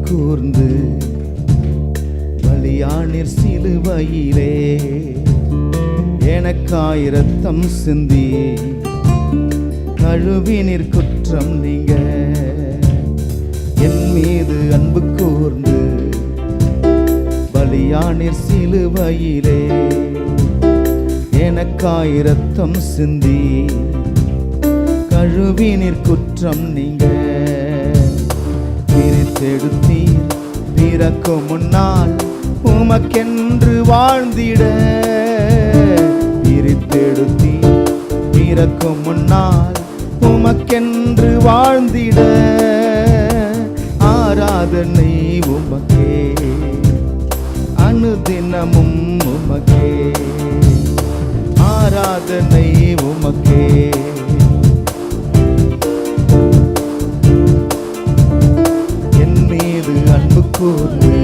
கூர்ந்து பலியானீர் சிலுவையிலே, எனக்காய் இரத்தம் சிந்தி கழுவினீர் குற்றம் நீங்க. என் மீது அன்பு கூர்ந்து பலியானீர் சிலுவையிலே, எனக்காய் இரத்தம் சிந்தி கழுவினீர் குற்றம் நீங்க. பிரித்தெடுத்தீர் பிறக்கும் முன்னால் உமக்கென்று வாழ்ந்திட. பிரித்தெடுத்தீர் பிறக்கும் முன்னால் உமக்கென்று வாழ்ந்திட. ஆராதனை உமக்கே, அனுதினமும் உமக்கே. ஆராதனை உமக்கே, என் மீது அன்பு கூர்ந்து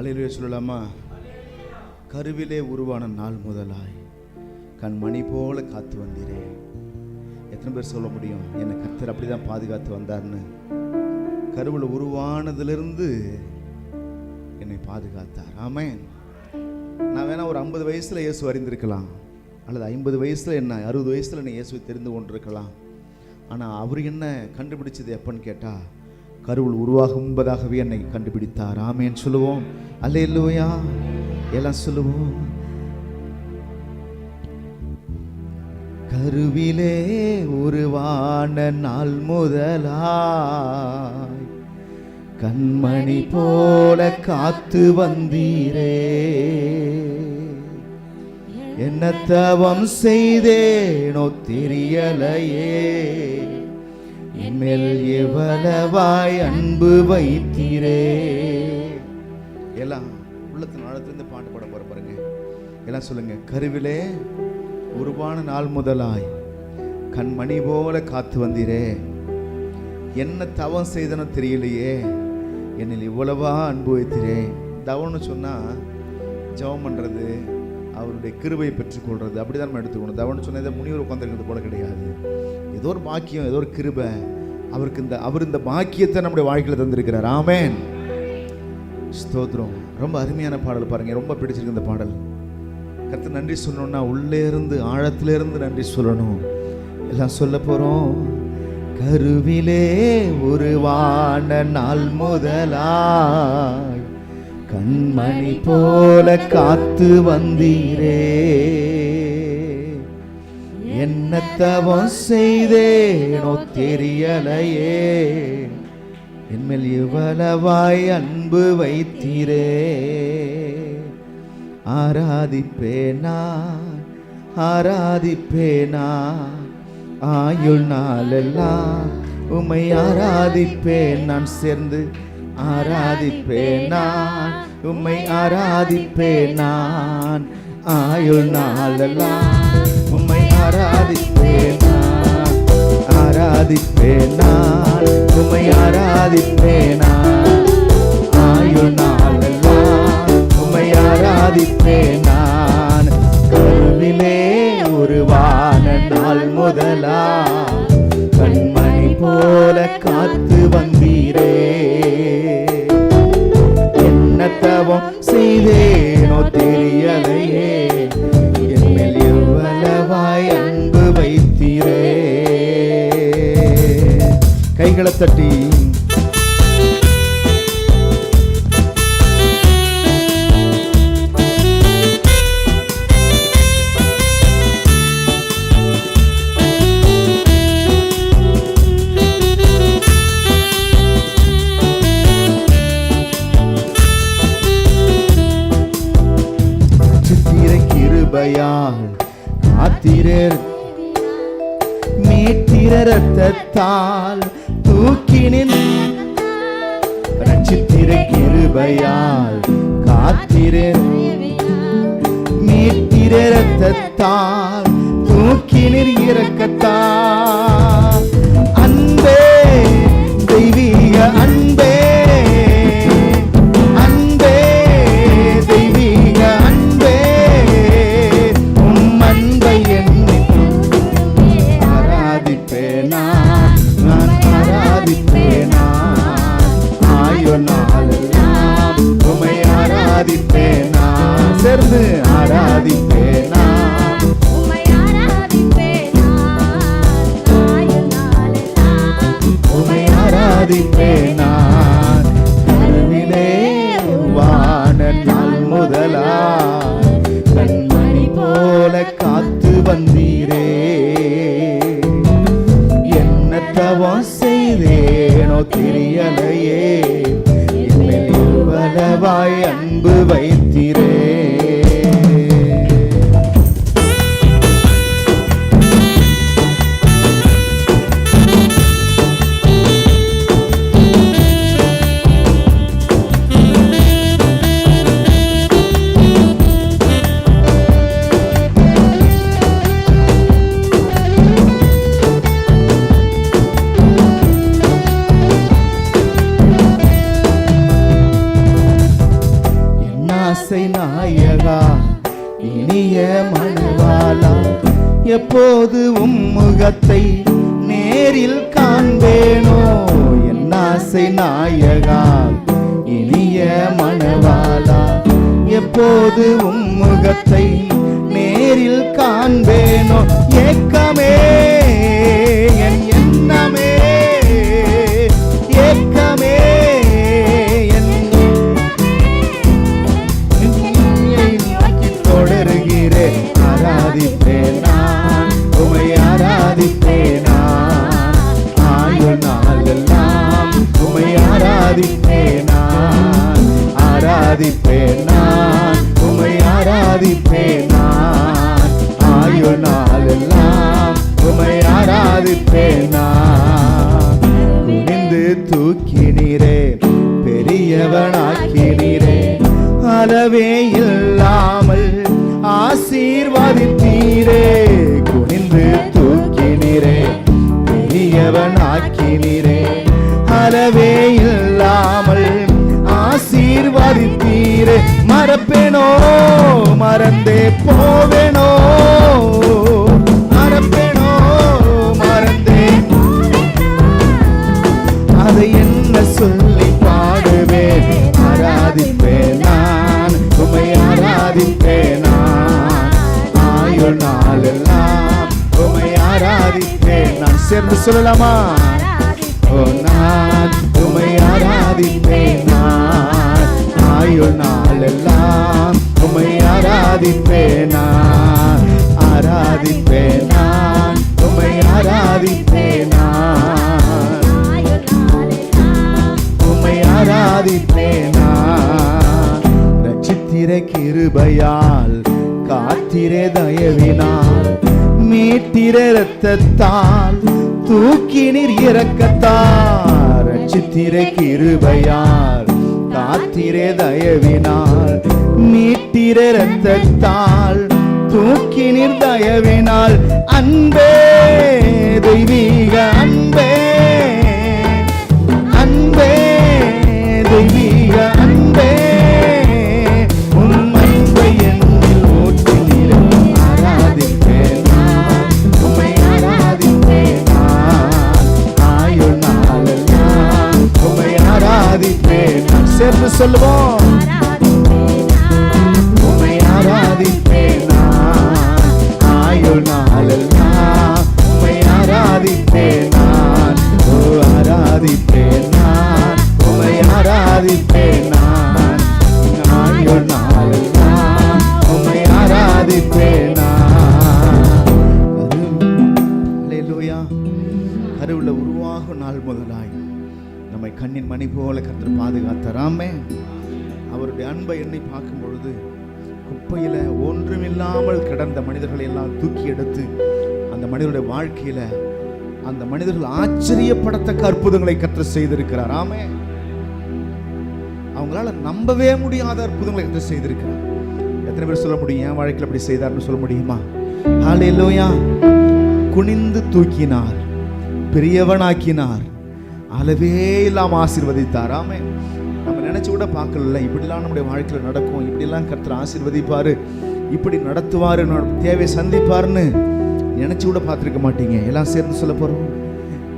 அல்லேலூயா சொல்லலாமா? கருவிலே உருவான நாள் முதலாய் கண்மணி போல காத்து வந்தீரே. எத்தனை பேர் சொல்ல முடியும் என்னை கர்த்தர் அப்படிதான் பாதுகாத்து வந்தார்னு? கருவில் உருவானதிலிருந்து என்னை பாதுகாத்தார். ஆமென். நான் வேணா ஒரு 50 வயசுல இயேசு அறிந்திருக்கலாம், அல்லது 50 வயசுல என்ன 60 வயசுல என்ன இயேசுவை தெரிந்து கொண்டிருக்கலாம். ஆனால் அவர் என்ன கண்டுபிடிச்சது எப்பன்னு கேட்டால், கருவில் உருவாகும் முன்பதாகவே என்னை கண்டுபிடித்தார். ஆமென் சொல்லுவோம். அல்லேலூயா எல்லாம் சொல்லுவோம். கருவிலே உருவான நாள் முதலாய் கண்மணி போல காத்து வந்தீரே. என்ன தவம் செய்தேனோ தெரியலையே, என்மேல் எவ்வளவாய் அன்பு வைத்தீரே. எல்லாம் உள்ளத்தின் ஆழத்திலிருந்து பாட்டு பாட போற பாருங்க. எல்லாம் சொல்லுங்க. கருவிலே உருவான நாள் முதலாய் கண்மணி போல காத்து வந்தீரே. என்ன தவம் செய்தனோ தெரியலையே, என்னில் இவ்வளவா அன்பு வைத்தீரே. தவம்னு சொன்னா ஜெபம் பண்றது, அவருடைய கிருபையை பெற்றுக்கொள்றது, அப்படிதான் நம்ம எடுத்துக்கணும். தவம்னு சொன்னா இதை முனிவர் உட்காந்துருக்கிறது போல கிடையாது. ஏதோ ஒரு பாக்கியம், ஏதோ ஒரு கிருபை. அவர் இந்த பாக்கியத்தை நம்முடைய வாழ்க்கையில் தந்திருக்கிறார். ஆமென் ஸ்தோத்திரம். ரொம்ப அருமையான பாடல் பாருங்க, ரொம்ப பிடிச்சிருக்கு இந்த பாடல். கர்த்தர் நன்றி சொல்லணும்னா உள்ளே இருந்து ஆழத்திலிருந்து நன்றி சொல்லணும். எல்லாம் சொல்ல போறோம். கருவிலே உருவான நாள் முதலாய் கண்மணி போல காத்து வந்தீரே. என்ன தவம் செய்தேனோ தெரியலையே, என்மேல் இவ்வளவாய் அன்பு வைத்தீரே. ஆராதிப்பேனா ஆராதிப்பேனா ஆயுள் நாளெல்லாம் உம்மை ஆராதிப்பேன். நான் சேர்ந்து ஆராதிப்பேன், நான் உம்மை ஆராதிப்பேன். நான் ஆயுள் நாளெல்லாம் உம்மை ஆராதிப்பேன். நான் ஆராதிப்பேன், நான் உம்மை ஆராதிப்பேன். நான் ஆயுள் நாளெல்லாம் உம்மை ஆராதிப்பேன். நான் கருவிலே உருவான நாள் முதலா கண்மணி போல காத்து வந்தீரே. என்ன தவம் செய்தேனோ தெரியலையே, என்மேல் எவ்வளவாய் அன்பு வைத்தீரே. கைகளை தட்டி காத்திரர் மீட்டிர ரத்தத்தால் தூக்கினின் ரட்சித்திர கிருபையால் காத்திரர் மீட்டிர ரத்தத்தால் தூக்கினிர் இரக்கத்தால். அன்பே தெய்வீக அன்பே, சேர்ந்து ஆராதிப்பேனா உம்மை ஆராதிப்பேனா, உம்மை ஆராதிப்பேனா. கருவிலே வான நாள் முதலா கண்மணி போல காத்து வந்தீரே. என்ன தவம் செய்தேனோ தெரியலையே, என்மேல் இவ்வளவாய் அன்பு வைத்தீரே. ஆசை நாயகா இனிய மணவாளா, எப்போது முகத்தை நேரில் காண்பேனோ. என் ஆசை நாயகா இனிய மணவாளா, எப்போது முகத்தை நேரில் காண்பேனோ. ஏக்கமே என் எண்ணமே, ஏக்கமே என் நோக்கி தொடருகிறேன். ஆராதிப்பேன் நான் உமை, ஆராதிப்பேன் நான் ஆயுள் நாளெல்லாம் உமை, ஆராதிப்பேன் நான், ஆராதிப்பேன் நான் உமை, ஆராதிப்பேன் நான் ஆயுள் நாளெல்லாம் உமை, ஆராதிப்பேன் நான். குனிந்து தூக்கினீரே, பெரியவனாக்கினீரே, அளவே இல்லாமல் ஆசீர்வதித்தீரே. குனிந்து தூக்கினீரே, பெரியவனாக்கினீரே, அளவே இல்லாமல் ஆசீர்வதித்தீரே. மறப்பேனோ மறந்தே போவேனோ, மறப்பேனோ மறந்தே, அதை என்ன சொல்லி பாடுவேன். ஆராதிப்பேன் நான் உமை, ஆராதிப்பேன் நான் ஆயுள் நாளெல்லாம் உமை, ஆராதிப்பேன் நான். சேர்ந்து சொல்லலாமா? ஓ நான் உமை ஆராதிப்பேன் நான் ஆயுள் நாளெல்லாம் உமை, ஆராதிப்பேன் நான், ஆராதிப்பேன் நான் உமை, ஆராதிப்பேன் நான் உமை, ஆராதிப்பேன் நான். ரட்சித்திர கிருபையால் காத்திரே தயவினால், மீட்டிர இரத்தத்தால் தூக்கினீர் இரக்கத்தால். ரட்சித்திர கிருபையால் காத்திரே தயவினால், மீட்டிர இரத்தத்தால் தூக்கினீர் தயவினால். அன்பே தெய்வீக அன்பே, அன்பே தெய்வீக அன்பே, உன் அன்பை என்னில் ஊற்றினீர். ஆராதிப்பேன் நான் உம்மை, ஆராதிப்பேன் நான் ஆயுள் நாளெல்லாம் உம்மை, ஆராதிப்பேன் நான். சேர்ந்து சொல்லுவோம். உம்மை ஆராதிப்பேன் நான் ஆயுள் நாளெல்லாம் உம்மை, ஆராதிப்பேன் நான். ஓ ஆராதிப்பேன் நான் உம்மை, ஆராதிப்பேன் நான் ஆயுள் நாளெல்லாம் உம்மை, ஆராதிப்பேன் நான். அல்லேலூயா. கருவுல உருவாகும் நாள் முதலாய் நம்மை கண்ணின் மணி போல கர்த்தர் பாதுகாத்தாராமே. அவருடைய அன்பை எண்ணி பார்க்கும் பொழுது குப்பையில ஒன்றுமில்லாமல் கிடந்த மனிதர்களை எல்லாம் தூக்கி எடுத்து அந்த மனிதனுடைய வாழ்க்கையில அந்த மனிதர்கள் ஆச்சரியப்படத்தக்க அற்புதங்களை கர்த்தர் செய்திருக்கிறார். ஆமே, அவங்களால நம்பவே முடியாத அற்புதங்களை கர்த்தர் செய்திருக்கிறார். எத்தனை பேர் சொல்ல முடியும் என் வாழ்க்கையில் அப்படி செய்தார்னு சொல்ல முடியுமா? ஹல்லேலூயா. குனிந்து தூக்கினார், பெரியவனாக்கினார், அளவே இல்லாம ஆசீர்வதித்தார். ஆமே, நம்ம நினைச்சு கூட பார்க்கல இப்படிலாம் நம்முடைய வாழ்க்கையில் நடக்கும், இப்படிலாம் கர்த்தர் ஆசீர்வதிப்பாரு, இப்படி நடத்துவாரு, தேவை சந்திப்பாருன்னு நினைச்சு கூட பார்த்திருக்க மாட்டீங்க. எல்லாம் சேர்ந்து சொல்ல போறோம்.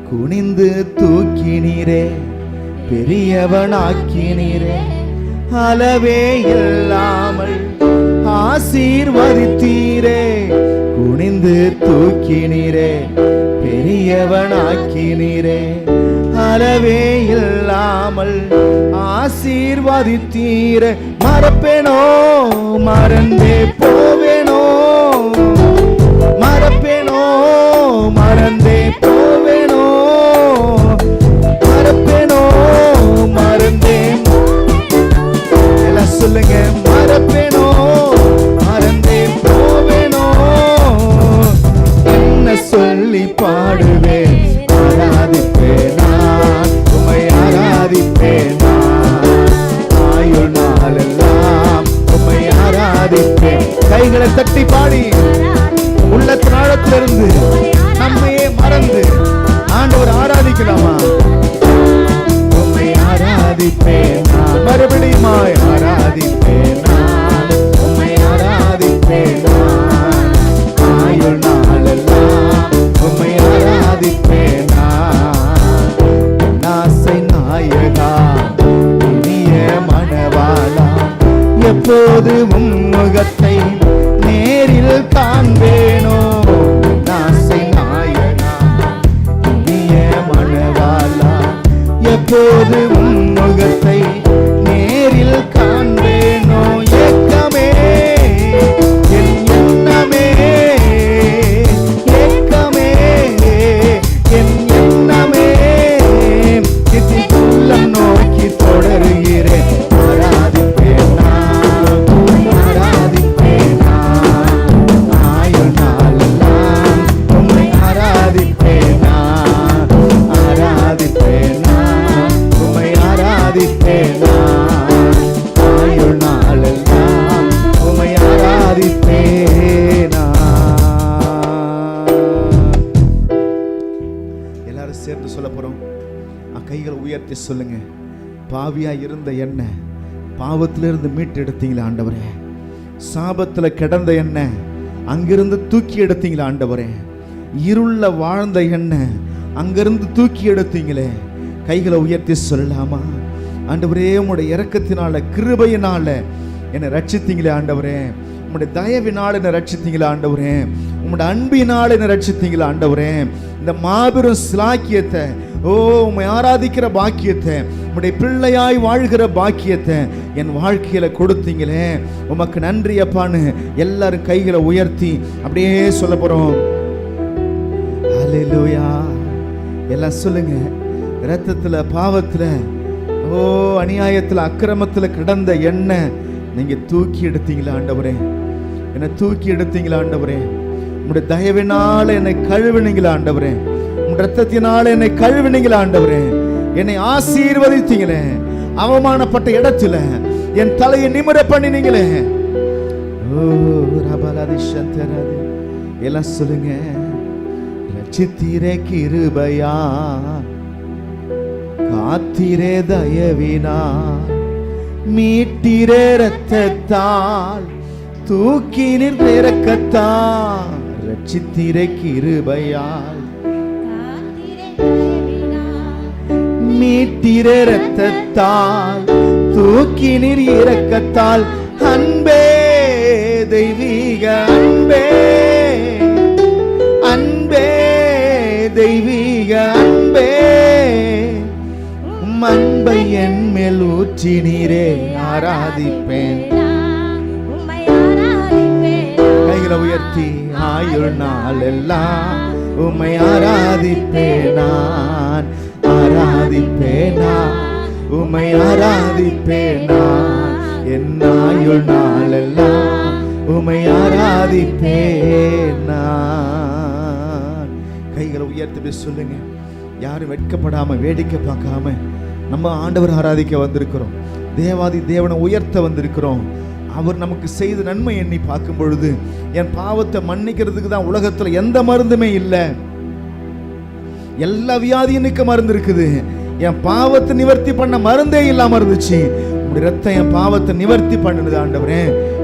குனிந்து தூக்கினீரே, பெரியவனாக்கினீரே, அளவே இல்லாமல் ஆசீர்வதித்தீரே. குனிந்து தூக்கினீரே, பெரியவனாக்கினீரே, அளவே இல்லாமல் ஆசீர்வதித்தீரே. மறப்பேனோ மறந்தே போவேனோ, மறப்பேனோ மறந்தே போவேனோ, மறப்பேனோ மறந்தே. எல்லாம் சொல்லுங்க. மறப்பேனோ மறந்தே போவேனோ, என்ன சொல்லி பாடுவேன். ஆராதிப்பேன் நான் உம்மை, ஆராதிப்பேன் நான் ஆயுள் நாளெல்லாம் உம்மை, ஆராதிப்பேன். கைகளை தட்டி பாடி உள்ளத்தின் ஆழத்திலிருந்து நம்மையே மறந்து ஆண்டவர் ஆராதிக்கலாமா? உம்மை ஆராதிப்பேன் நான், மறுபடியும் ஆராதிப்பேன் நான் எப்போது உம் முகத்தை நேரில் காண்பேனோ. ஆசை நாயனா இனிய மணவாளா, எப்போது உம் முகத்தை நேரில் காண்பேனோ. ஏக்கமே என் எண்ணமே, ஏக்கமே என் எண்ணமே, உள்ளம் நோக்கி தொடருகிறேன். ஆராதிப்பேனா ஆராதிப்பேனா ஆயுள் நாளெல்லாம் உம்மை ஆராதிப்பேனா ஆராதிப்பேனா உம்மை ஆராதிப்பேனா ஆயுள் நாளெல்லாம் உம்மை ஆராதிப்பேனா. எல்லாரும் சேர்ந்து சொல்ல போறோம். கைகளை உயர்த்தி சொல்லுங்க. பாவியா இருந்த என்ன பாவத்திலிருந்து மீட்டு எடுத்தீங்களா ஆண்டவரே. சாபத்துல கிடந்த என்ன அங்கிருந்து தூக்கி எடுத்தீங்களா ஆண்டவரே. இருள வாழ்ந்த என்ன அங்கிருந்து தூக்கி எடுத்தீங்களே. கைகளை உயர்த்தி சொல்லலாமா? ஆண்டவரே, உம்முடைய இரக்கத்தினால கிருபையினால என்னை ரட்சித்தீங்களே ஆண்டவரே. உம்முடைய தயவினால என்னை ரட்சித்தீங்களா ஆண்டவரே. உம்முடைய அன்பினால என்னை ரட்சித்தீங்களா ஆண்டவரே. இந்த மாபெரும் சிலாக்கியத்தை, ஓ உம்மை ஆராதிக்கிற பாக்கியத்தை, உம்முடைய பிள்ளையாய் வாழ்கிற பாக்கியத்தை என் வாழ்க்கையில கொடுத்தீங்களே, உமக்கு நன்றி அப்பான்னு எல்லாரும் கைகளை உயர்த்தி அப்படியே சொல்ல போறோம். ஹல்லேலூயா. எல்லாம் சொல்லுங்க. இரத்தத்துல பாவத்துல ஓ அநியாயத்துல அக்கிரமத்துல கிடந்த எண்ணெய் நீங்க தூக்கி எடுத்தீங்களா ஆண்டவரே. என்னை தூக்கி எடுத்தீங்களா ஆண்டவரே. உம்முடைய தயவினால என்னை கழுவினீங்களா ஆண்டவரே. உம் ரத்தத்தினால என்னை கழுவினீங்களா ஆண்டவரே. என்னை ஆசீர்வதித்தீங்களே. அவமானப்பட்ட இடத்துல என் தலையை நிமிர பண்ணினீங்களே. ஓ ரபலதி சந்தரதி. எல்லாம் சொல்லுங்க. ரட்சித்தீரே கிருபையா, காத்தீரே தயவினா, மீட்டீரே ரத்தத்தால், தூக்கினீர் இரக்கத்தால். ரட்சித்தீரே கிருபையால், மீட்டீரே ரத்தத்தால், தூக்கினீர் இரக்கத்தால். அன்பே தெய்வீக அன்பே, அன்பே தெய்வீக அன்பே, அன்பை என் மேல் ஊற்றினீரே. ஆராதிப்பேன். கைகளை உயர்த்தி ஆயுள் நாளெல்லாம் உம்மை ஆராதிப்பேனான், ஆராதிப்பேனான், உம்மை ஆராதிப்பேனான். என் ஆயுள் நாளெல்லாம் உம்மை ஆராதிப்பேனான். கைகளை உயர்த்தி சொல்லுங்க. யாரும் வெட்கப்படாம வேடிக்கை பார்க்காம நம்ம ஆண்டவர் ஆராதிக்க வந்திருக்கிறோம். தேவாதி தேவனை உயர்த்த வந்திருக்கிறோம். அவர் நமக்கு செய்த நன்மை எண்ணி பார்க்கும் பொழுது என் பாவத்தை மன்னிக்கிறதுக்கு தான் உலகத்துல எந்த மருந்துமே இல்லை. எல்லா வியாதினுக்கு மருந்து இருக்குது. என் பாவத்தை நிவர்த்தி பண்ண மருந்தே இல்லாம இருந்துச்சு. உங்களுடைய ரத்தம் என் பாவத்தை நிவர்த்தி பண்ணுது ஆண்டவரே.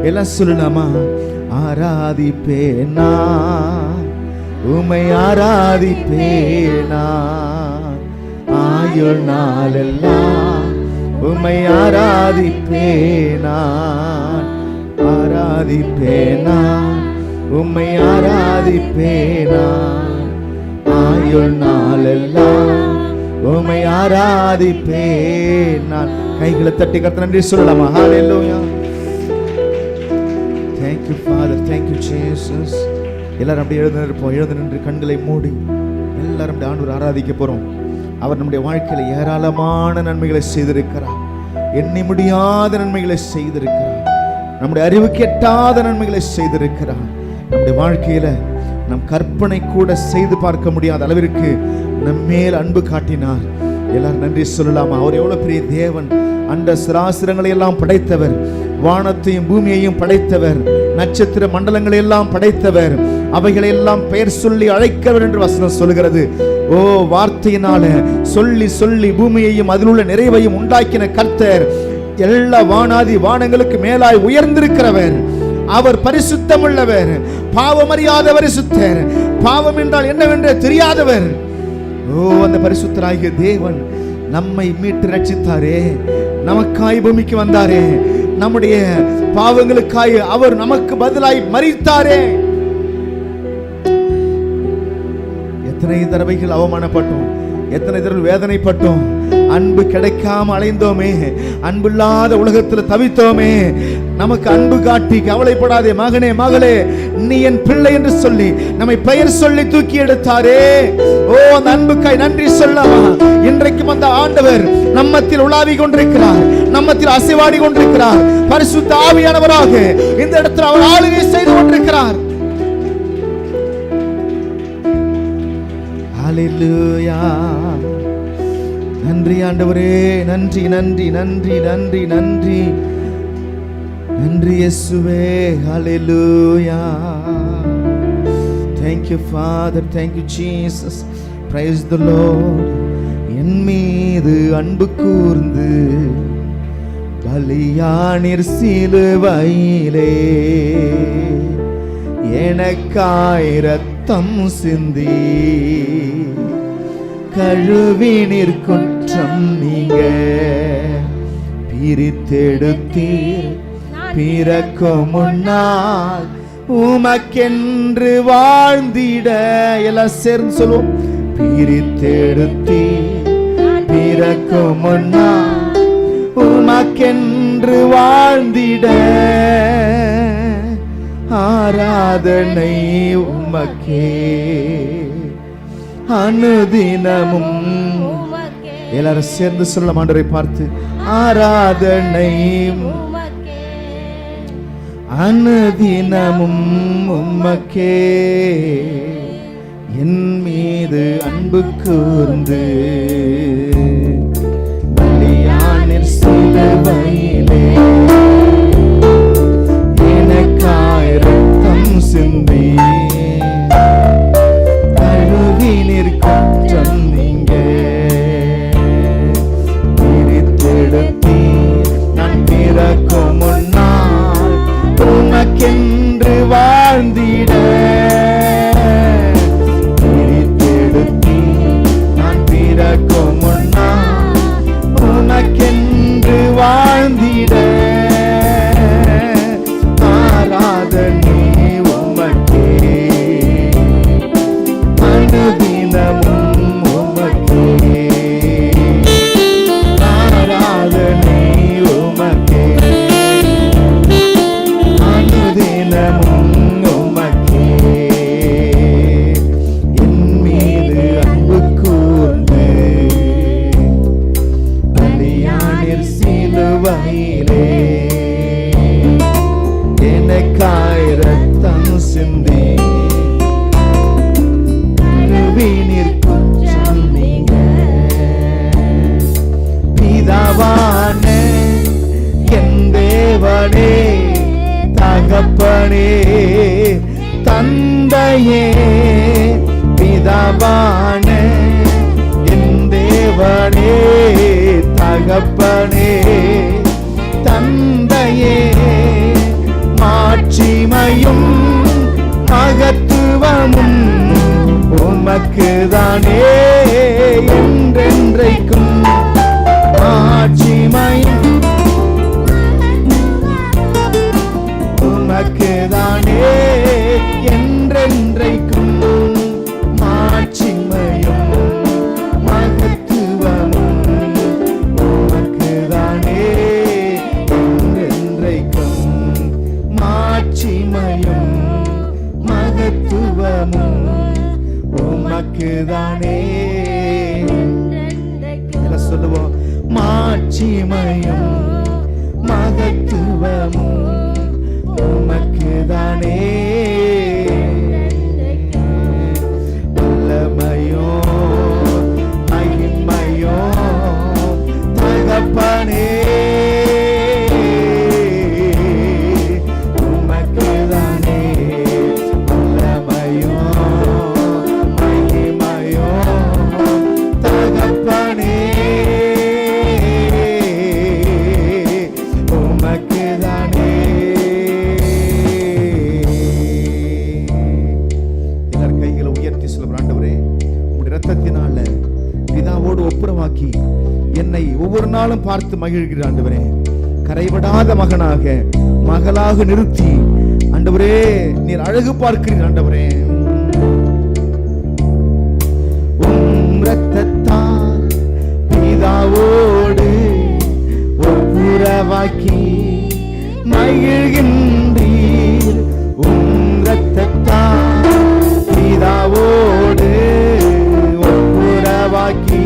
எல்லாம் சொல்லலாமா? ஆராதிப்பேனா உம்மை ஆராதிப்பேனா, ஆயுள் நாளெல்லாம் உம்மை ஆராதிப்பேனா, ஆராதிப்பேனா உம்மை ஆராதிப்பேனா, ஆயுள் நாளெல்லாம் உம்மை ஆராதிப்பேனா. கைகளை தட்டி கர்த்தருக்கு நன்றி சொல்லலாமா? ஹல்லேலூயா. Thank you Father, thank you Jesus. எல்லாரும் அப்படியே எழுந்து நின்று கண்களை மூடி எல்லாரும் அப்படியே ஆண்டவரை ஆராதிக்க போறோம். அவர் நம்முடைய வாழ்க்கையில ஏராளமான நன்மைகளை செய்திருக்கிறார். எண்ணி முடியாத நன்மைகளை செய்திருக்கிறார். நம்முடைய அறிவுக்கு எட்டாத நன்மைகளை செய்திருக்கிறார். நம்முடைய வாழ்க்கையில நம் கற்பனை கூட செய்து பார்க்க முடியாத அளவிற்கு நம் மேல் அன்பு காட்டினார். எல்லாரும் நன்றி சொல்லலாமா? அவர் எவ்வளவு பெரிய தேவன். அந்த சராசரங்களை எல்லாம் படைத்தவர், வானத்தையும் பூமியையும் படைத்தவர், நட்சத்திர மண்டலங்களை எல்லாம் படைத்தவர், அவைகளை எல்லாம் பெயர் சொல்லி அழைக்கவர் என்று வசனம் சொல்கிறது. ஓ வார்த்தையினால சொல்லி சொல்லி பூமியையும் அதில் உள்ள நிறைவையும் உண்டாக்கின கர்த்தர் எல்லா வானாதி வானங்களுக்கு மேலாய் உயர்ந்திருக்கிறவர். அவர் பரிசுத்தம் உள்ளவர், பாவமறியாத பரிசுத்தர், பாவம் என்றால் என்னவென்று தெரியாதவர். ஓ அந்த பரிசுத்தராகிய தேவன் நம்மை மீட்டு ரட்சித்தாரே, நமக்காய் பூமிக்கு வந்தாரே, நம்முடைய பாவங்களுக்காய் அவர் நமக்கு பதிலாய் மரித்தாரே. எத்தனை தடவைகள் அவமானப்பட்டோம், எத்தனை தடவை வேதனைப்பட்டோம், அன்பு கிடைக்காம அலைந்தோமே, அன்புள்ளாத உலகத்தில் தவித்தோமே. நமக்கு அன்பு காட்டி கவலைப்படாதே மகனே மகளே, நீ என் பிள்ளை என்று சொல்லி நம்மை பெயர் சொல்லி தூக்கி எடுத்தாரே. ஓ, அந்த அன்புக்காய் நன்றி சொல்லவா. இன்றைக்கும் அந்த ஆண்டவர் நம்மத்தில் உலாவி கொண்டிருக்கிறார், நம்மத்தில் அசைவாடி கொண்டிருக்கிறார். பரிசுத்த ஆவியானவராக இந்த இடத்தில் அவர் ஆளுகை செய்து கொண்டிருக்கிறார். ஹல்லேலூயா. நன்றி ஆண்டவரே, நன்றி நன்றி நன்றி நன்றி நன்றி நன்றி இயேசுவே. ஹல்லேலூயா. Thank you Father, thank you Jesus, praise the Lord. என் மீது அன்பு கூர்ந்து பலியானீர் சிலுவையிலே, எனக்காய் இரத்தம் சிந்தி கழுவினீர் குற்றம் நீங்க பிரித்தெடுத்தீர் பிறக்கும் முன்னால் உமக்கென்று வாழ்ந்திட. எல்லாம் சேர்ந்து சொல்லுவோம். பிரித்தெடுத்தீர் பிறக்கும் முன்னால் உமக்கென்று வாழ்ந்திட. ஆராதனை உமக்கே அனுதினமும். எல்லாரும் சேர்ந்து சொல்ல ஆண்டவரை பார்த்து, ஆராதனை அனுதினமும் உமக்கே. என் மீது அன்பு கூர்ந்து பலியானீர் சிலுவையிலே, எனக்காய் இரத்தம் சிந்தி கழுவினீர் குற்றம் நீங்க பிரித்தெடுத்தீர் நான் பிறக்கும் முன்னால் உமக்கென்று வாழ்ந்திட. பிரித்தெடுத்தீர் நான் பிறக்கும் முன்னால் உமக்கென்று வாழ்ந்திட. ஆராதனை உமக்கே அனுதினமும் உமக்கே. ஆராதனை உமக்கே அனுதினமும் உமக்கே. என் மீது அன்பு கூர்ந்து பலியானீர் சிலுவையிலே, எனக்காய் இரத்தம் சிந்தி கழுவினீர் குற்றம் நீங்க. பிதாவான என் தேவனே, தகப்பனே தந்தையே, பிதாவான என் தேவனே, தகப்பனே தந்தையே, மாட்சிமையும் மகத்துவமும் உமக்குதானே என்றென்றைக்கும். மாட்சிமையும் உமக்குதானே என்றென்றைக்கும். மாட்சிமையும் மகத்துவமும் உமக்குதானே என்றென்றைக்கும். மாட்சிமையும் மகத்துவமும் உமக்குதானே. சொல்லுவோம். மாட்சிமையும் மகத்துவமும் உமக்குதானே. வல்லமையோ மகிமையோ தகப்பனே உமக்குதானே. வல்லமையோ மகிமையோ தகப்பனே உமக்குதானே. எல்லாரும் கைகளை உயர்த்தி சொல்லுங்க. ஆண்டவரே, உம்முடைய இரத்தத்தினால பிதாவோடு ஒப்புரவாக்கி என்னை ஒவ்வொரு நாளும் பார்த்து மகிழ்கிற ஆண்டவரே, கரைபடாத மகனாக மகளாக நிறுத்தி ஆண்டவரே நீர் அழகு பார்க்கிறீர். ஆண்டவரே இரத்தத்தால் பிதாவோடு ஒப்புரவாக்கி மகிழ்கின்றீர். இரத்தத்தால் பிதாவோடு ஒப்புரவாக்கி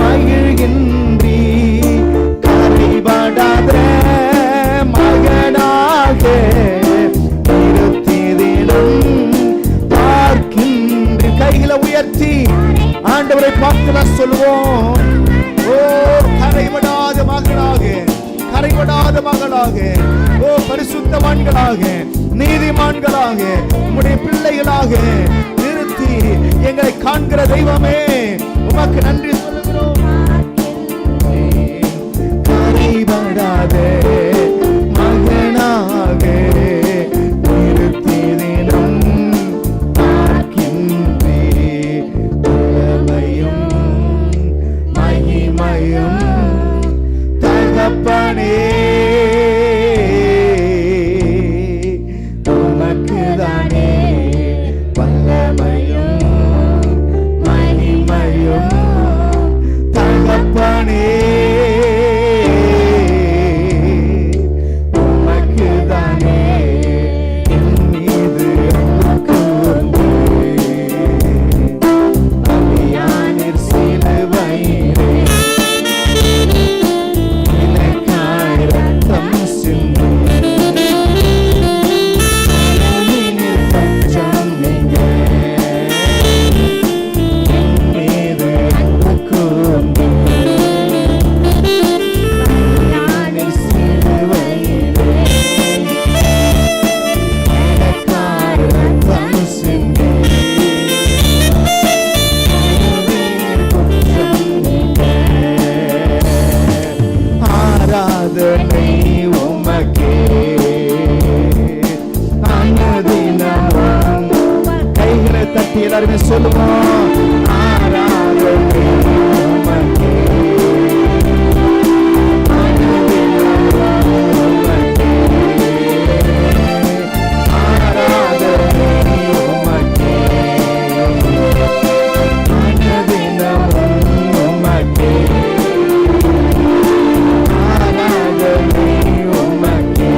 மகிழ்கின்றீர். கரைபடாத மகனாக கைகளை உயர்த்தி ஆண்டவரை பார்த்து சொல்லுவோம். ஓ கரைபடாத மகளாக, கரைபடாத மகளாக, ஓ பரிசுத்தவான்களாக, நீதிமான்களாக, உம்முடைய பிள்ளைகளாக நிறுத்தி எங்களை காண்கிற தெய்வமே உமக்கு நன்றி சொல்லுகிறோம். கரைபடாத மகனாக நிறுத்தி தினம் தகப்பனே உமக்குதானே வல்லமையும் மகிமையும். தகப்பனே உமக்குதானே என் மீது அலியானிர் சிலுவையிலே எல்லாருமே சொல்லுவோம். ஆராதனை உமக்கே, ஆராதனை உமக்கே, அனுதினமும் உமக்கே, ஆராதனை உமக்கே,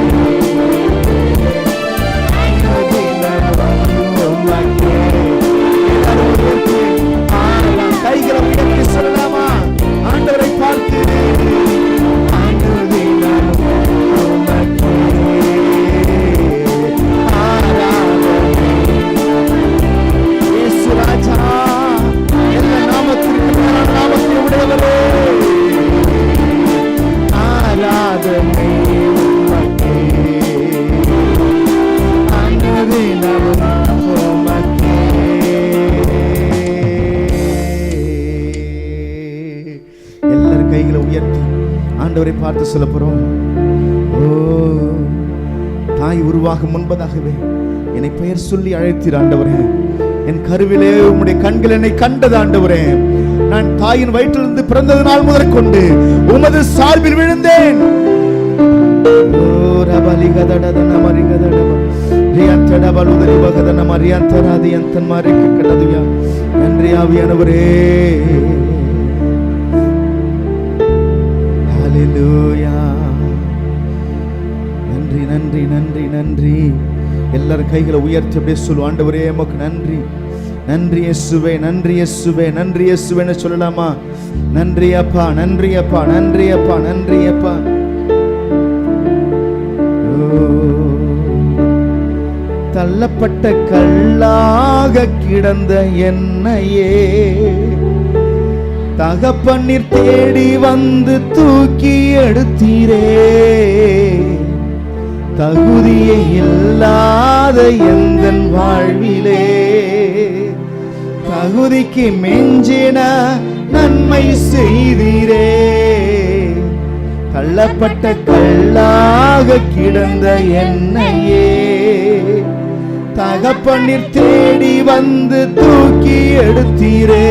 அனுதினமும் உமக்கே. கைகளை உயர்த்தி சொல்லலாமா? ஆண்டவரை பார்த்து இயேசு ராஜா எல்லா நாமத்திற்கு நாமத்தை உடையவரே ஆராதனை உமக்கே அனுதினமும் உமக்கே. எல்லாரும் கைகளை உயர்த்தி ஆண்டவரை பார்த்து சொல்ல போறோம். ஓ தாய் உருவாகும் முன்பதாகவே என்னை பெயர் சொல்லி அழைத்தீர் ஆண்டவரே. என் கருவிலே உம்முடைய கண்கள் என்னை கண்டது ஆண்டவரே. நான் தாயின் வயிற்றிலிருந்து பிறந்தது நாள் முதல் கொண்டு உமது சார்பில் விழுந்தேன். நன்றி ஆவியானவரே. நன்றி நன்றி நன்றி நன்றி. எல்லாரும் கைகளை உயர்த்தி அப்படியே சொல்லுவோம். ஆண்டவரே உமக்கு நன்றி. நன்றி இயேசுவே, நன்றி இயேசுவே, நன்றி இயேசுவேன்னு சொல்லலாமா? நன்றி அப்பா, நன்றி அப்பா, நன்றி அப்பா, நன்றி அப்பா. தள்ளப்பட்ட கல்லாக கிடந்த என்னையே தகப்பன்னீர் தேடி வந்து தூக்கி எடுத்தீரே. தகுதியே இல்லாத எந்தன் வாழ்விலே தகுதிக்கு மெஞ்சின நன்மை செய்தீரே. தள்ளப்பட்ட கல்லாக கிடந்த என்னையே தகப்பன்னீர் தேடி வந்து தூக்கி எடுத்தீரே.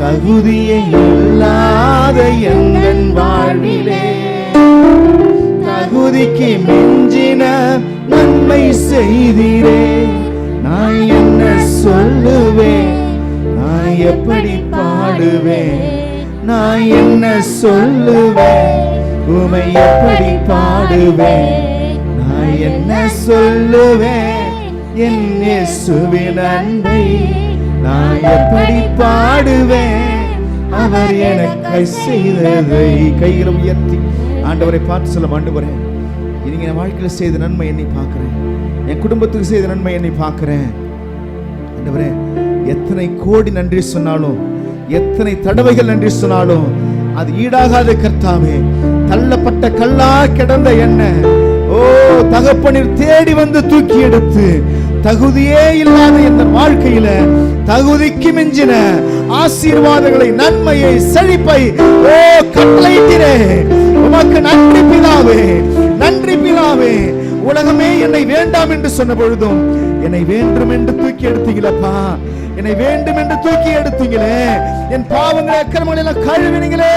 தகுதியே இல்லாத எந்தன் வாழ்விலே தகுதிக்கு மிஞ்சின நன்மை செய்தீரே. நான் என்ன சொல்லுவேன், நான் எப்படி பாடுவேன், நான் என்ன சொல்லுவேன், உமை எப்படி பாடுவேன், நான் என்ன சொல்லுவேன், என் இயேசுவின் அன்பை நான் எப்படி பாடுவேன், அவர் எனக்கு செய்ததை. கைகளை உயர்த்தி ஆண்டவரை பார்த்து சொல்ல, ஆண்டவரே நீங்க என் வாழ்க்கையில் செய்த நன்மை என்னை பார்க்கிறேன், என் குடும்பத்துக்கு செய்த நன்மை என்னை பார்க்கிறேன். ஆண்டவரே எத்தனை கோடி நன்றி சொன்னாலும், எத்தனை தடவைகள் நன்றி சொன்னாலும் அது ஈடாகாத கர்த்தாவே. தள்ளப்பட்ட கல்லா கிடந்த என்ன ஓ தகப்பனில் தேடி வந்து தூக்கி எடுத்து, தகுதியே இல்லாத இந்த வாழ்க்கையில தகுதிக்கு மிஞ்சின ஆசீர்வாதங்களை, நன்மையை, செழிப்பை ஓ கட்டளையிட்டீரே. உமக்கு நன்றி பிதாவே, நன்றி பிதாவே. உலகமே என்னை வேண்டாம் என்று சொன்ன பொழுதும் என்னை வேண்டும் என்று தூக்கி எடுத்தீங்களப்பா, என்னை வேண்டும் என்று தூக்கி எடுத்தீங்களே, என் பாவங்களை அக்கிரமங்களை எல்லாம் கழுவினீங்களே.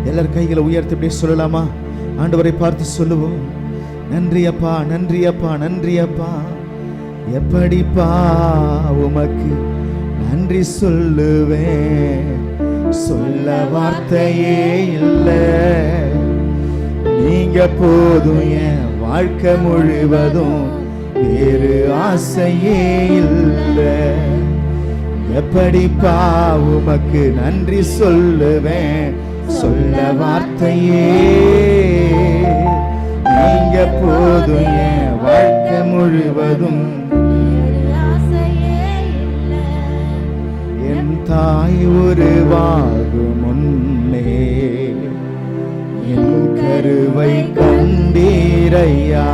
எல்லாரும் கைகளை உயர்த்தி இப்படி சொல்லலாமா? ஆண்டவரை பார்த்து சொல்லுவோம், நன்றி அப்பா, நன்றி அப்பா, நன்றி அப்பா. எப்படிப்பா உமக்கு நன்றி சொல்லுவேன், சொல்ல வார்த்தையே இல்லை. நீங்க போதும் என் வாழ்க்கை முழுவதும், வேறு ஆசையே இல்லை. எப்படிப்பா உமக்கு நன்றி சொல்லுவேன், சொல்ல வார்த்தையே. நீங்க போதும் என் வாழ்க்கை முழுவதும், என் தாய் உருவாகும் முன்னே என் கருவை கண்டீரையா.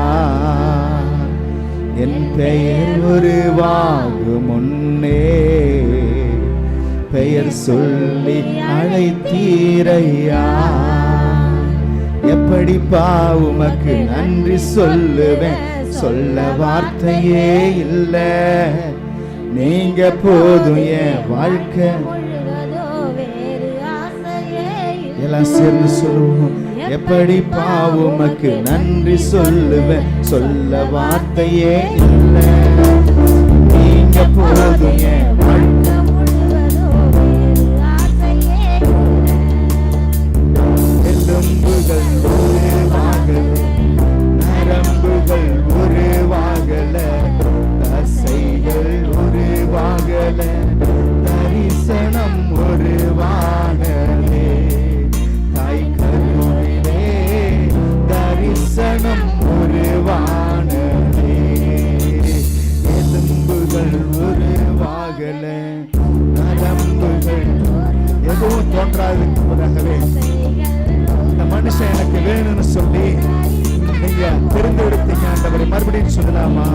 என் பெயர் உருவாகும் முன்னே பெயர் சொல்லி அழைத்தீரையா. எப்படிப்பா உமக்கு நன்றி சொல்லுவேன், சொல்ல வார்த்தையே இல்லை. நீங்க போதும் என் வாழ்க்கை. எல்லாம் சேர்ந்து சொல்லுவோம், எப்படிப்பா உமக்கு நன்றி சொல்லுவேன், சொல்ல வார்த்தையே இல்லை. நீங்க போதும் என் வாழ்க்கை. எலும்புகள் உருவாகல, நரம்புகள் உருவாகல, தசைகள் உருவாகல, தரிசனம் உருவாகலே. தாய் கருவிலே தரிசனம் உருவானலே. எலும்புகள் உருவாகல, நரம்புகள் எதுவும் தோன்றாதுக்கு முன்னதாகவே இந்த மனுஷன் எனக்கு வேணும்னு சொல்லி நீங்க தெரிந்து எடுத்தீங்க. ஆண்டவரை மறுபடியும் சொல்லலாமா?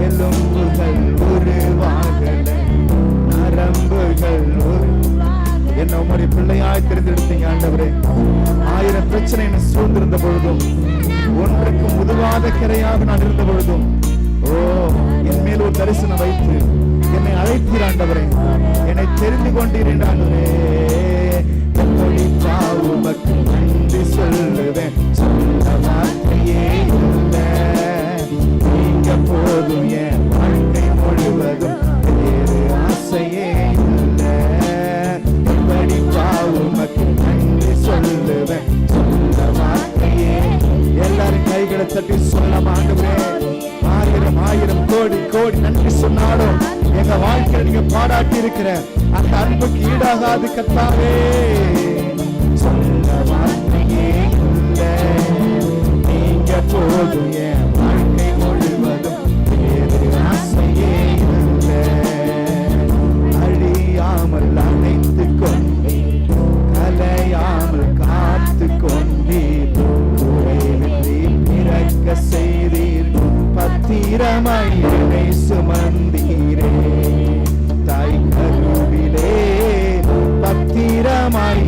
எலும்புகள் உருவாகல, நரம்புகள் என்ன உங்களுடைய பிள்ளையாய் தெரிந்தெடுத்தீங்க. ஆண்டவரே 1000 பிரச்சனை என்ன சூழ்ந்திருந்த பொழுதும், ஒன்றுக்கும் உதவாத கரையாக நான் இருந்த பொழுதும், ஓ என் மேல் ஒரு தரிசனம் வைத்து என்னை அழைத்தீர் ஆண்டவரே, என்னை தெரிந்து கொண்டீர் ஆண்டவரே. எப்படிப்பா உமக்கு நன்றி சொல்லுவேன், சொல்ல வார்த்தையே இல்லை. நீங்க போதும் என் வாழ்க்கை முழுவதும், வேறு ஆசையே இல்லை. எப்படிப்பா உமக்கு நன்றி சொல்லுவேன், சொல்ல வார்த்தையே. எல்லாரும் கைகளை தட்டி சொல்லலாம், ஆண்டவரே 1000 கோடி கோடி நன்றி சொன்னாலும் எங்க வாழ்க்கையில நீங்க பாராட்டி இருக்கிற அந்த அன்புக்கு ஈடாகாது கர்த்தாவே. சொல்ல வார்த்தையே இல்லை. நீங்க போதும் என் வாழ்க்கை முழுவதும், வேறு ஆசையே இல்லை. அழியாமல் அணைத்து கொண்டே, கலையாமல் காத்து கொண்டே, பிறக்க செய்தீர். பத்திரமாய் என்னை சுமந்தீரே, தாய் கருவிலே பத்திரமாய்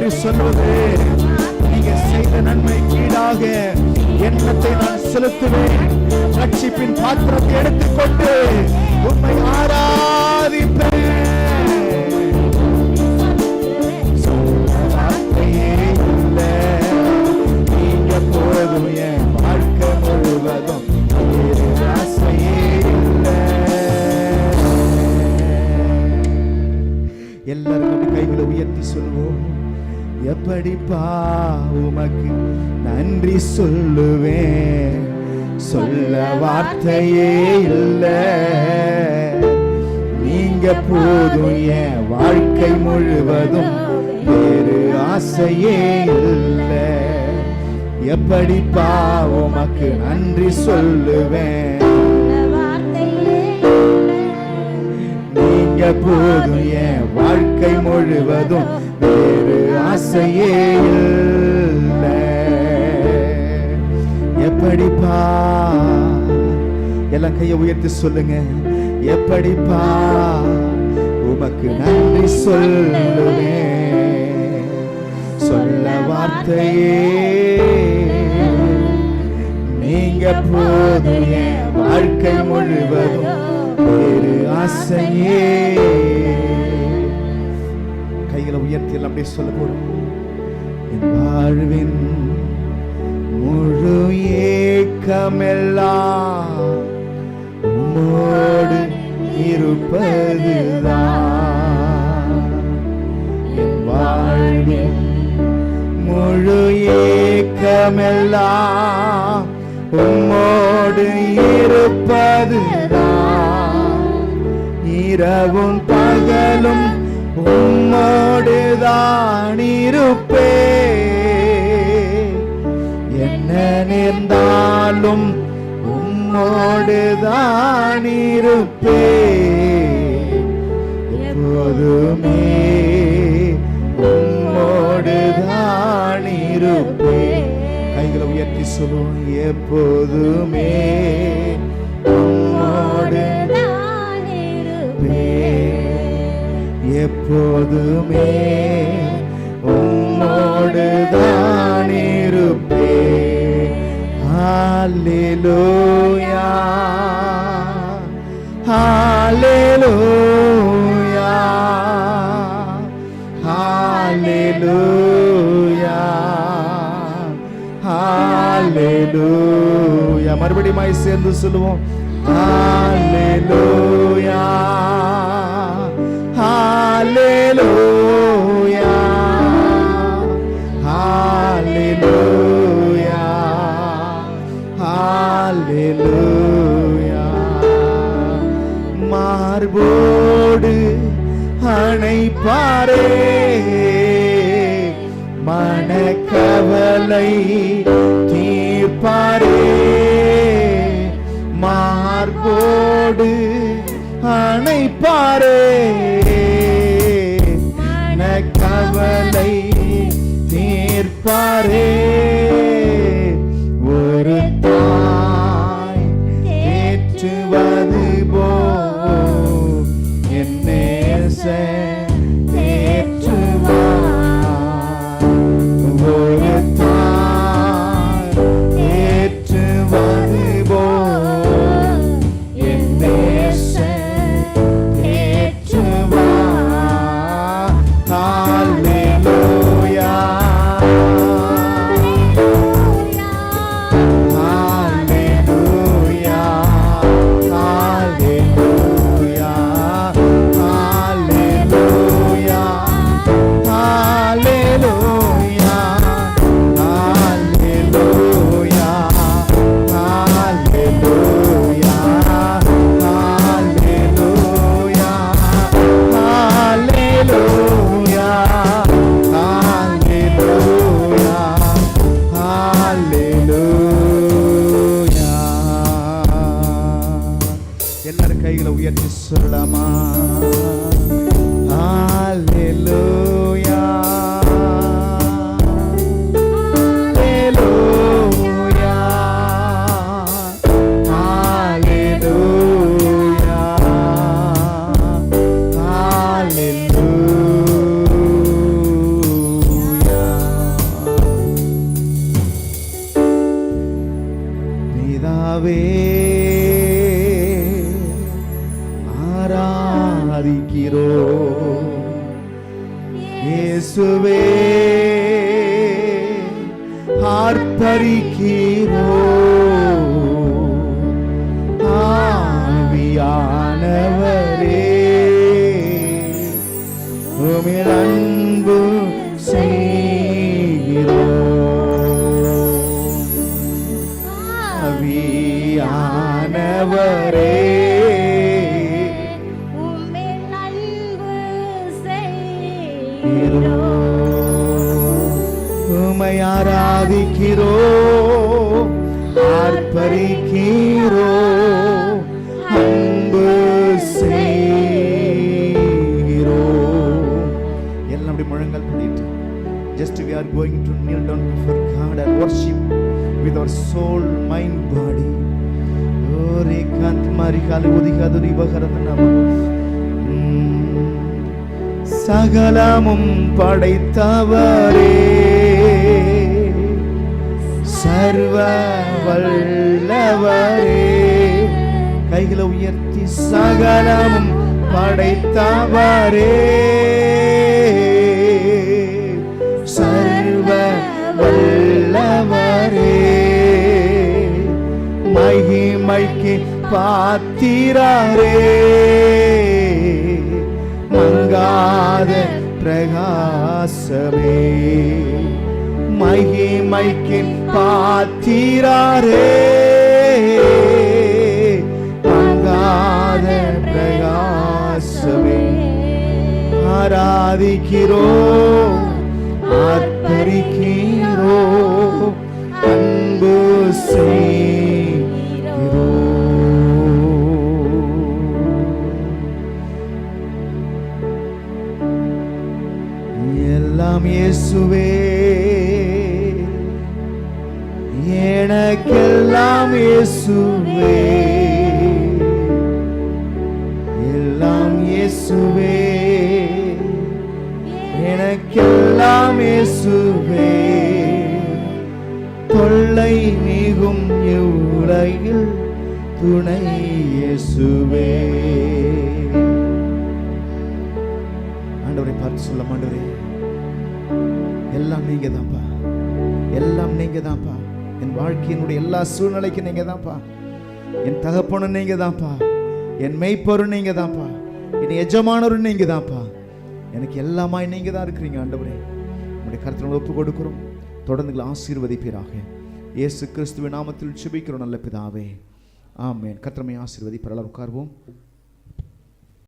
எப்படி சொல்வது? நீங்க செய்த நன்மைக்கு ஈடாக எண்ணத்தை நான் செலுத்துவேன். ரட்சிப்பின் பாத்திரத்தை எடுத்துக்கொண்டு உம்மை ஆராதிப்பேன். வார்த்தையே இல்லை, நீங்க போதும் என் வாழ்க்கை முழுவதும். ஆசையே இல்லை. எல்லாரும் அப்படி கைகளை உயர்த்தி சொல்லுவோம். எப்படிப்பா உமக்கு நன்றி சொல்லுவேன், சொல்ல வார்த்தையே இல்லை. நீங்க போதும் என் வாழ்க்கை முழுவதும், வேறு ஆசையே இல்லை. எப்படிப்பா உமக்கு நன்றி சொல்லுவேன், நீங்க போதும் என் வாழ்க்கை முழுவதும், வேறு ஆசையே இல்லை. எப்படிப்பா, எல்லாம் கையை உயர்த்தி சொல்லுங்க. எப்படிப்பா உமக்கு நன்றி சொல்லுவேன், சொல்ல வார்த்தையே நீங்க போதும் என் வாழ்க்கை முழுவதும், வேறு ஆசையே. கைகளை உயர்த்தி எல்லாம் அப்படியே சொல்ல போறோம். என் வாழ்வின் முழு ஏக்கமெல்லாம் உம்மோடு இருப்பதுதான். என் வாழ்வின் முழு ஏக்கமெல்லாம் உம்மோடு இருப்பதுதான். இரவும் பகலும் உம்மோடுதான் இருப்பேன். என்ன நேர்ந்தாலும் உம்மோடுதான் இருப்பேன். எப்போதுமே உம்மோடுதான் இருப்பேன். கைகளை உயர்த்தி சொல்லுவோம். எப்போதுமே உம்மோடுதான் இருப்பேன். எப்போதுமே உம்மோடுதான் இருப்பேன். ஹல்லேலூயா, ஹல்லேலூயா, ஹல்லேலூயா, ஹல்லேலூயா. மறுபடியும் சேர்ந்து சொல்லுவோம். ஹல்லேலூயா, ஹல்லேலூயா, ஹல்லேலூயா, ஹல்லேலூயா. மார்போடு அணைப்பாரே, மனக்கவலை தீர்ப்பாரே. மார்போடு அணைப்பாரே, கவலை தீர்ப்பாரே. ஒரு தாய் தேற்றுவது போல் என் நேசன் தேற்றுவார். ஒரு தாய் தேற்றுவது போல் என் நேசன் தேற்றுவார். ஹல்லேலூயா, ஹல்லேலூயா, ஹல்லேலூயா, ஹல்லேலூயா, ஹல்லேலூயா, ஹல்லேலூயா, ஹல்லேலூயா, ஹல்லேலூயா, ஹல்லேலூயா, ஹல்லேலூயா, ஹல்லேலூயா. எல்லாரும் கைகளை உயர்த்தி சொல்லலாமா? ஹல்லேலூயா, ஹல்லேலூயா, ஹல்லேலூயா, ஹல்லேலூயா. கர்த்தாவே ஆராதிக்கிறோ, இயேசுவே ஆர்ப்பரிக்கிறோ, ஆவியானவரே உம்மில் அன்பு செய்கிறோ, ஆவியானவரே உம்மில் அன்பு செய்கிறோ, உம்மை ஆராதிக்கிறோ, ஆர்ப்பரிக்கிறோ, அன்பு செய்கிறோ. எல்லாம் அப்படி முழங்கால் பண்ணிட்டு just we are going to kneel down before God and worship with our soul, mind, body. Ore kant mari kali udikaduri bakaratnam. சகலமும் படைத்தவரே, சர்வ வல்லவரே, கைகளை உயர்த்தி சகலமும் படைத்தவரே, சர்வ வல்லவரே, மகிமைக்கு பாத்திரரே, மங்காத பிரகாசமே, மகிமைக்கு பாத்திரரே, மங்காத பிரகாசமே, ஆராதிக்கிறோ, ஆர்ப்பரிக்கிறோ, அன்பு செய்கிறோ. எல்லாம் இயேசுவே, எனக்கெல்லாம் இயேசுவே, எல்லாம் இயேசுவே, எனக்கெல்லாம் இயேசுவே, தொல்லை மிகும் இவ்வுலகில் துணை இயேசுவே. ஆண்டவரை பார்த்து சொல்ல, ஆண்டவரே எல்லாம் நீங்க தான்ப்பா, எல்லாம் நீங்க தான்ப்பா, என் வாழ்க்கையினுடைய எல்லா சூழ்நிலைக்கு நீங்க தான்ப்பா, என் தகப்பனும் நீங்க தான்ப்பா, என் மெய்ப்பொருள் நீங்க தான்ப்பா, என் எஜமானரும் நீங்க தான்ப்பா, எனக்கு எல்லாமாய் நீங்க தான் இருக்கிறீங்க. ஆண்டவரே உங்களுடைய கருத்தில் ஒப்பு கொடுக்கிறோம், தொடர்ந்து ஆசீர்வதிப்பீராக. இயேசு கிறிஸ்துவின் நாமத்தில் ஜெபிக்கிறோம் நல்ல பிதாவே, ஆமென். கர்த்தரை ஆசீர்வதிப்பார். உட்கார்வோம்.